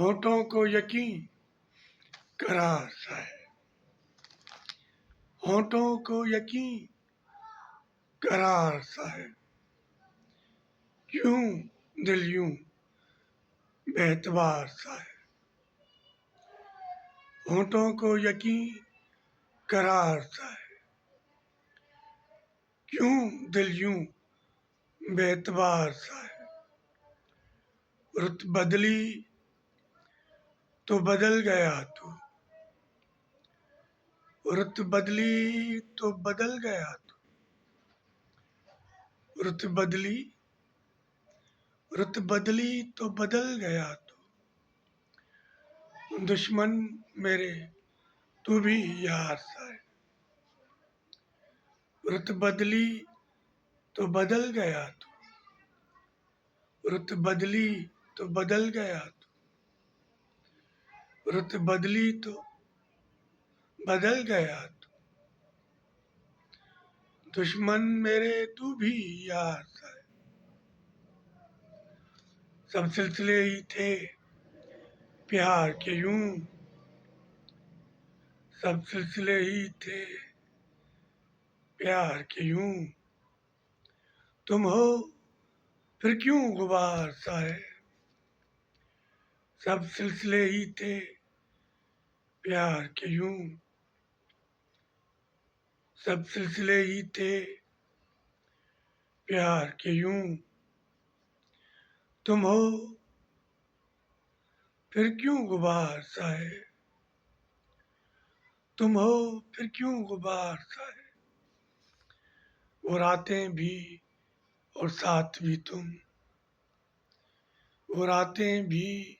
होठों को यकीन करार सा है, होठों को यकीन करार सा है। क्यों दिल यूं बेतबार सा है, होठों को यकीन करार सा है। क्यों दिल यूं बेतबार सा है। रुत बदली तो बदल गया तू, रुत बदली तो बदल गया तू, रुत बदली तो बदल गया तू। दुश्मन मेरे तू भी यार सा है, रुत बदली तो बदल गया तू, रुत बदली तो बदल गया तू, रुत बदली तो बदल गया तू। दुश्मन मेरे तू भी यार सा है। सब सिलसिले ही थे प्यार के यूं, सब सिलसिले ही थे प्यार के यूं। तुम हो फिर क्यों गुबार सा है, सब सिलसिले ही थे प्यार के यूं, सब सिलसिले ही थे प्यार के यूं। तुम हो फिर क्यों गुबार सा है, तुम हो फिर क्यों गुबार सा है। वो रातें भी और साथ भी तुम, वो रातें भी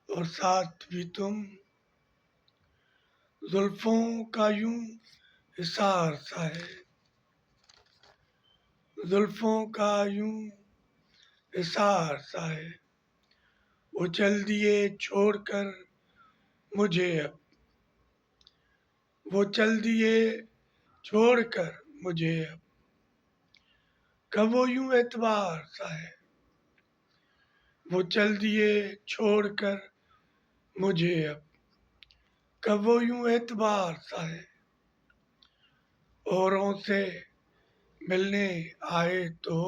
और साथ भी तुम। जुल्फों का यूं हिसार सा है, जुल्फों का यूं हिसार सा है। वो चल दिए छोड़कर मुझे अब, वो चल दिए छोड़कर मुझे अब। कब वो यूं एतबार सा है, वो चल दिए छोड़कर मुझे अब। कब वो यूं एतबार सा है। औरों से मिलने आए तो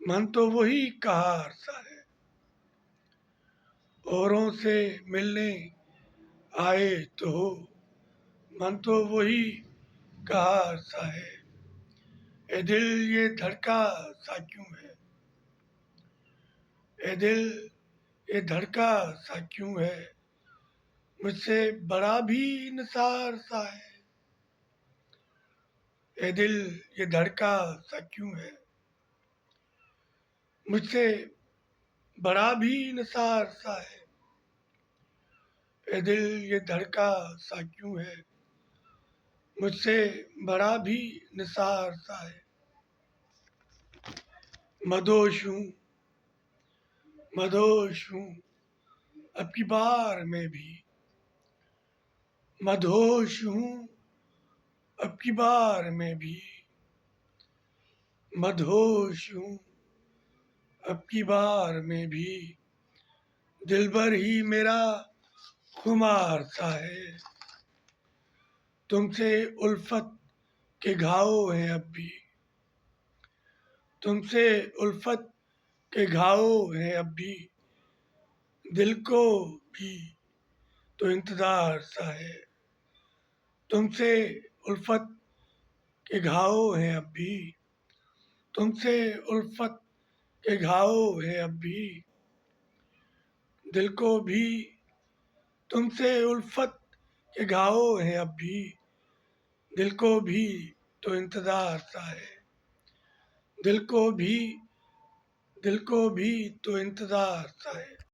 मन तो वही कहार सा है, औरों से मिलने आए तो मन तो वही कहार सा है। ए दिल ये धड़का सा क्यों है, ए दिल ये धड़का सा क्यों है। मुझसे बड़ा भी निसार सा है, ए दिल ये धड़का सा क्यों है। मुझसे बड़ा भी निसार सा है, ए दिल ये धड़का सा क्यों है। मुझसे बड़ा भी निसार सा है। मदोश हूँ मदोश हूँ अब की बार में भी, मदहोश हूँ अब की बार में भी, मदहोश हूँ अब की बार में भी। दिलबर ही मेरा खुमार सा है, तुमसे उल्फत के घाव हैं अब भी, तुमसे उल्फत के घाव हैं अब भी। दिल को भी तो इंतजार सा है, तुमसे उल्फत के घाव हैं अब भी, तुमसे उल्फत के घाव हैं अब भी। दिल को भी तुमसे उल्फत के घाव हैं अब भी, दिल को भी तो इंतजार सा है, दिल को भी तो इंतजार सा है।